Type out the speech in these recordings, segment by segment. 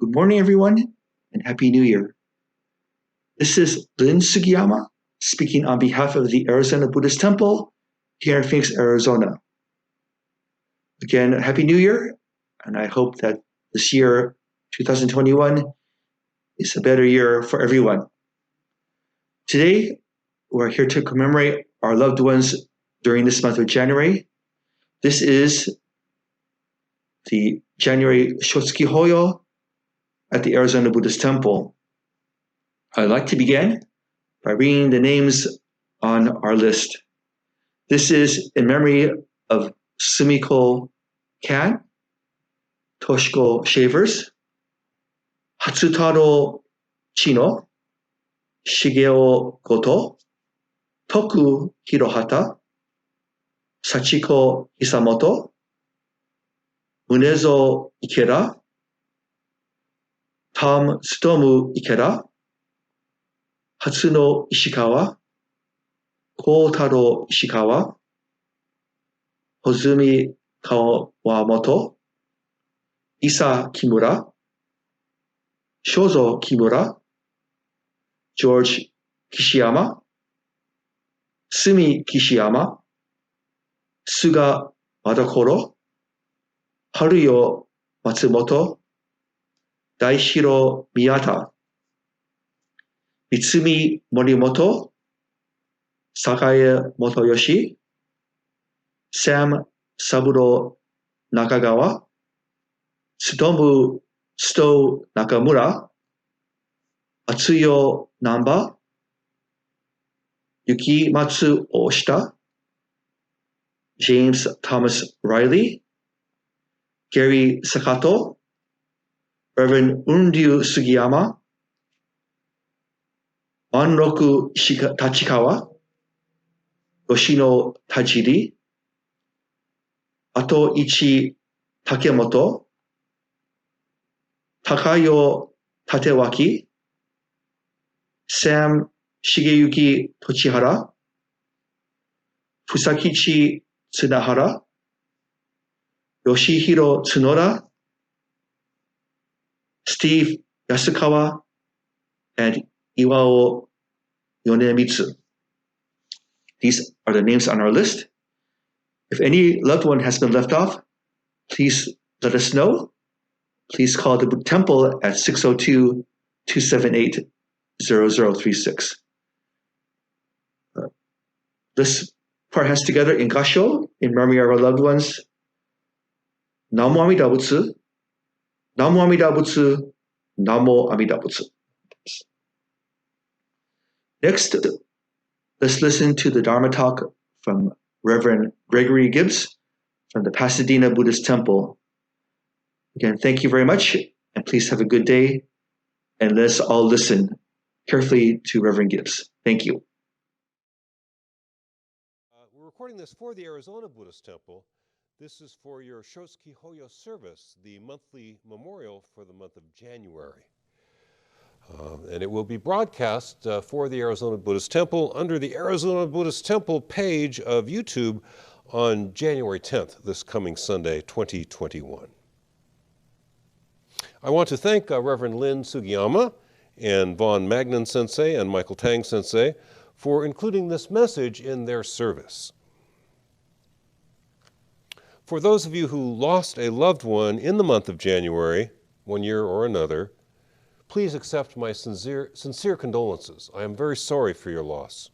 Good morning, everyone, and Happy New Year. This is Lynn Sugiyama speaking on behalf of the Arizona Buddhist Temple here in Phoenix, Arizona. Again, Happy New Year, and I hope that this year, 2021, is a better year for everyone. Today, we're here to commemorate our loved ones during this month of January. This is the January Shotsuki Hoyo at the Arizona Buddhist Temple. I'd like to begin by reading the names on our list. This is in memory of Sumiko Kan, Toshiko Shavers, Hatsutaro Chino, Shigeo Goto, Toku Hirohata, Sachiko Hisamoto, Munezo Ikeda, Tom Tsutomu Ikeda, Hatsuno Ishikawa, Kotaro Ishikawa, Hozumi Kawamoto, Isa Kimura, Shozo Kimura, George Kishiyama, Sumi Kishiyama, Suga Madakoro, Haruyo Matsumoto, Daishiro Miyata, Mitsumi Morimoto, Sakae Motoyoshi, Sam Saburo Nakagawa, Tsutomu Sto Nakamura, Atsuyo Namba, Yukimatsu Oshita, James Thomas Riley, Gary Sakato, Reverend Unryu Sugiyama, Manroku Tachikawa, Yoshino Tajiri, Atoichi Takemoto, Takayo Tatewaki, Sam Shigeyuki Tochihara, Fusakichi Tsunahara, Yoshihiro Tsunora, Steve Yasukawa, and Iwao Yonemitsu. These are the names on our list. If any loved one has been left off, please let us know. Please call the temple at 602-278-0036. This part has together in Gasho, in memory of our loved ones. Namo Amida Butsu, Namo Amida Butsu, Namo Amida Butsu. Next, let's listen to the Dharma talk from Reverend Gregory Gibbs from the Pasadena Buddhist Temple. Again, thank you very much, and please have a good day, and let's all listen carefully to Reverend Gibbs. Thank you. We're recording this for the Arizona Buddhist Temple. This is for your Shotsuki Hoyo service, the monthly memorial for the month of January. And it will be broadcast for the Arizona Buddhist Temple under the Arizona Buddhist Temple page of YouTube on January 10th, this coming Sunday, 2021. I want to thank Reverend Lynn Sugiyama and Vaughn Magnan Sensei and Michael Tang Sensei for including this message in their service. For those of you who lost a loved one in the month of January, one year or another, please accept my sincere condolences. I am very sorry for your loss.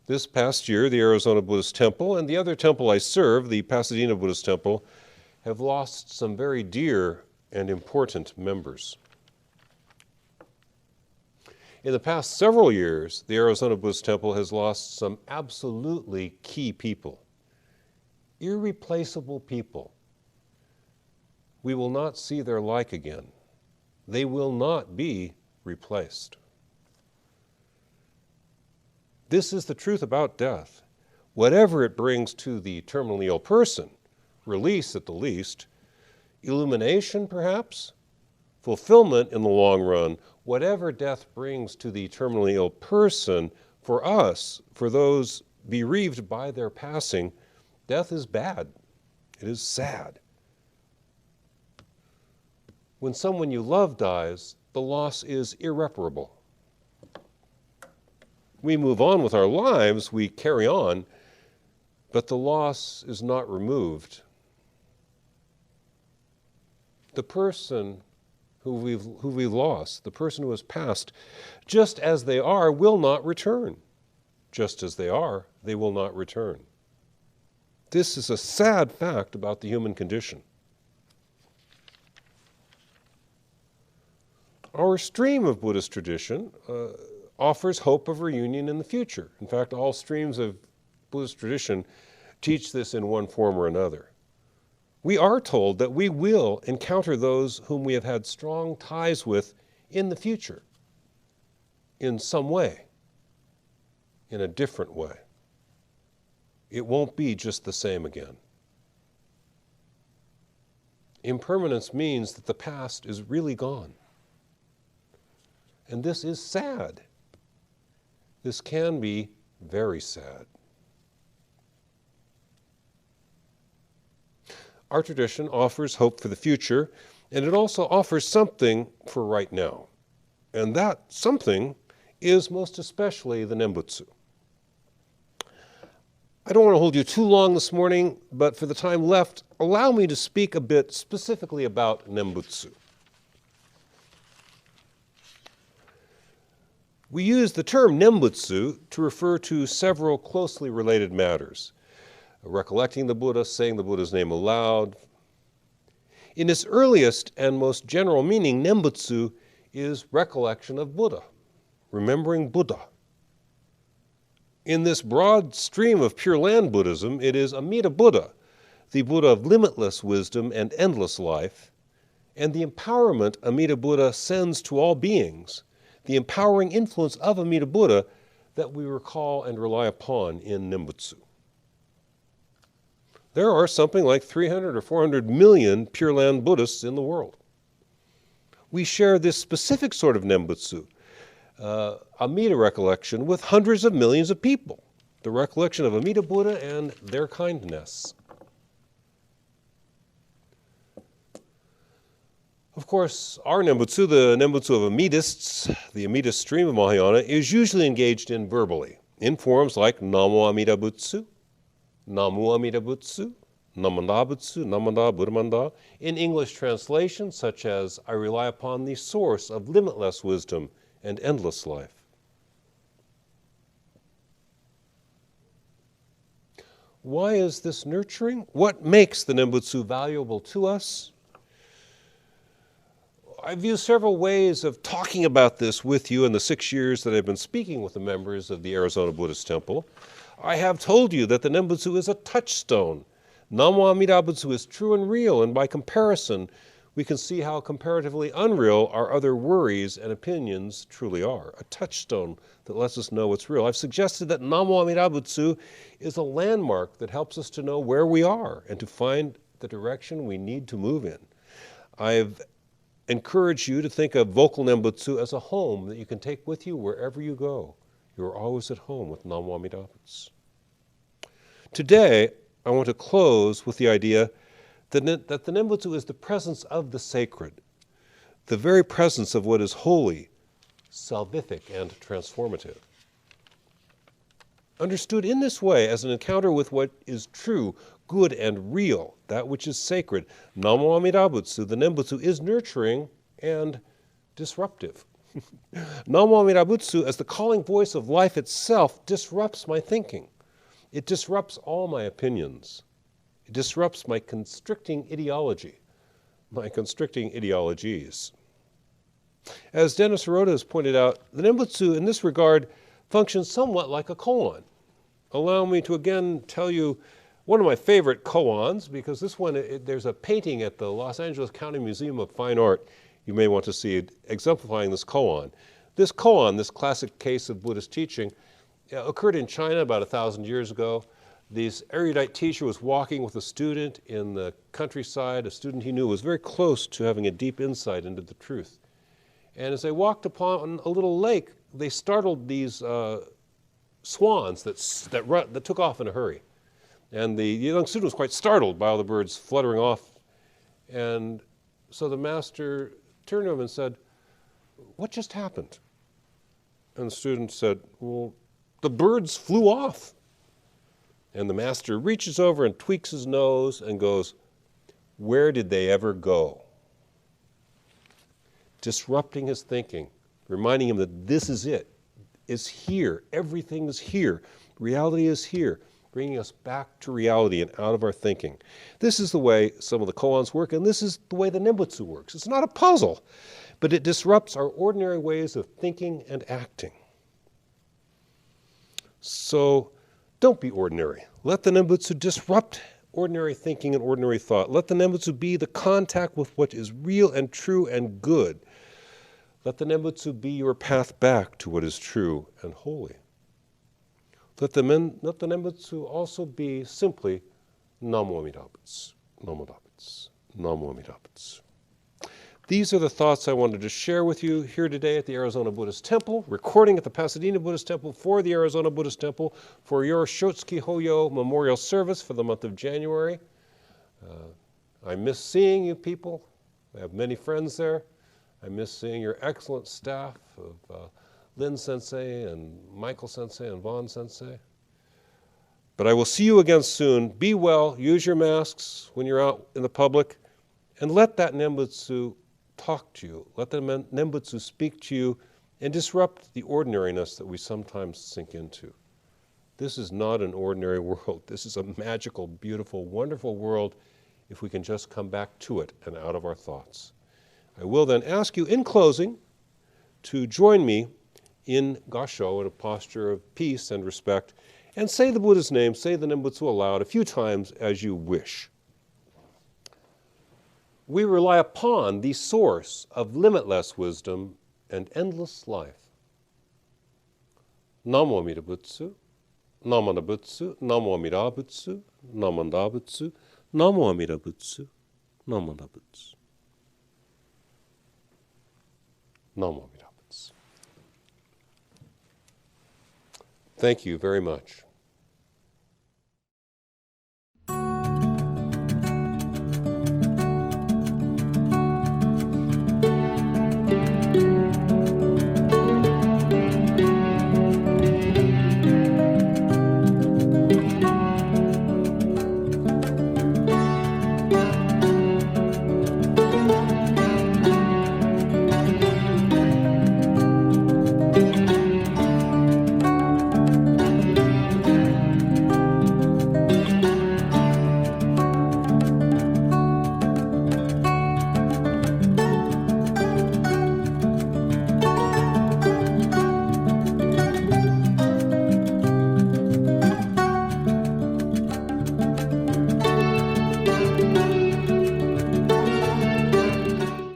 This past year, the Arizona Buddhist Temple and the other temple I serve, the Pasadena Buddhist Temple, have lost some very dear and important members. In the past several years, the Arizona Buddhist Temple has lost some absolutely key people, irreplaceable people. We will not see their like again. They will not be replaced. This is the truth about death. Whatever it brings to the terminally ill person, release at the least, illumination perhaps, fulfillment in the long run, whatever death brings to the terminally ill person, for us, for those bereaved by their passing, death is bad. It is sad. When someone you love dies, the loss is irreparable. We move on with our lives, we carry on, but the loss is not removed. The person who we've lost, the person who has passed, just as they are, will not return. Just as they are, they will not return. This is a sad fact about the human condition. Our stream of Buddhist tradition offers hope of reunion in the future. In fact, all streams of Buddhist tradition teach this in one form or another. We are told that we will encounter those whom we have had strong ties with in the future, in some way, in a different way. It won't be just the same again. Impermanence means that the past is really gone. And this is sad. This can be very sad. Our tradition offers hope for the future, and it also offers something for right now. And that something is most especially the Nembutsu. I don't want to hold you too long this morning, but for the time left, allow me to speak a bit specifically about Nembutsu. We use the term Nembutsu to refer to several closely related matters. Recollecting the Buddha, saying the Buddha's name aloud. In its earliest and most general meaning, Nembutsu is recollection of Buddha, remembering Buddha. In this broad stream of Pure Land Buddhism, it is Amida Buddha, the Buddha of limitless wisdom and endless life, and the empowerment Amida Buddha sends to all beings, the empowering influence of Amida Buddha that we recall and rely upon in Nembutsu. There are something like 300 or 400 million Pure Land Buddhists in the world. We share this specific sort of Nembutsu, Amida recollection, with hundreds of millions of people, the recollection of Amida Buddha and their kindness. Of course, our Nembutsu, the Nembutsu of Amidists, the Amida stream of Mahayana, is usually engaged in verbally, in forms like Namo Amida Butsu, Namu Amida Butsu, Namanda Butsu, Namanda Buddhamanda, in English translation such as, I rely upon the source of limitless wisdom and endless life. Why is this nurturing? What makes the Nembutsu valuable to us? I've used several ways of talking about this with you in the 6 years that I've been speaking with the members of the Arizona Buddhist Temple. I have told you that the Nembutsu is a touchstone. Namo Amida Butsu is true and real, and by comparison, we can see how comparatively unreal our other worries and opinions truly are. A touchstone that lets us know what's real. I've suggested that Namo Amida Butsu is a landmark that helps us to know where we are and to find the direction we need to move in. I've encouraged you to think of vocal Nembutsu as a home that you can take with you wherever you go. You're always at home with Namo Amida Butsu. Today, I want to close with the idea that the Nembutsu is the presence of the sacred, the very presence of what is holy, salvific, and transformative. Understood in this way as an encounter with what is true, good, and real, that which is sacred, Namo Amida Butsu, the Nembutsu, is nurturing and disruptive. Namo Amida Butsu, as the calling voice of life itself, disrupts my thinking. It disrupts all my opinions. It disrupts my constricting ideology, my constricting ideologies. As Dennis Hirota has pointed out, the Nembutsu in this regard functions somewhat like a koan. Allow me to again tell you one of my favorite koans, because this one, there's a painting at the Los Angeles County Museum of Fine Art you may want to see it exemplifying this koan. This koan, this classic case of Buddhist teaching, occurred in China about 1,000 years ago. This erudite teacher was walking with a student in the countryside, a student he knew was very close to having a deep insight into the truth. And as they walked upon a little lake, they startled these swans that took off in a hurry. And the young student was quite startled by all the birds fluttering off. And So the master turned to him and said, "What just happened?" And the student said, "Well, the birds flew off." And the master reaches over and tweaks his nose and goes, "Where did they ever go?" Disrupting his thinking, reminding him that this is it. It's here. Everything is here. Reality is here, bringing us back to reality and out of our thinking. This is the way some of the koans work, and this is the way the Nembutsu works. It's not a puzzle, but it disrupts our ordinary ways of thinking and acting. So don't be ordinary. Let the Nembutsu disrupt ordinary thinking and ordinary thought. Let the Nembutsu be the contact with what is real and true and good. Let the Nembutsu be your path back to what is true and holy. Let the Nembutsu also be simply Namo Amida Butsu, Namo Butsu, Namo Amida Butsu. These are the thoughts I wanted to share with you here today at the Arizona Buddhist Temple, recording at the Pasadena Buddhist Temple for the Arizona Buddhist Temple for your Shotsuki Hoyo memorial service for the month of January. I miss seeing you people. I have many friends there. I miss seeing your excellent staff of Lynn Sensei and Michael Sensei and Vaughn Sensei. But I will see you again soon. Be well, use your masks when you're out in the public, and let that Nembutsu talk to you. Let the Nembutsu speak to you and disrupt the ordinariness that we sometimes sink into. This is not an ordinary world. This is a magical, beautiful, wonderful world if we can just come back to it and out of our thoughts. I will then ask you in closing to join me in Gasho in a posture of peace and respect, and say the Buddha's name, say the Nembutsu aloud a few times as you wish. We rely upon the source of limitless wisdom and endless life. Namo Amida Butsu, Namo Amida Butsu, Namo Amida Butsu, Namo Amida Butsu, Namo Amida Butsu, Namo Amida Butsu. Namo Amida Butsu. Thank you very much.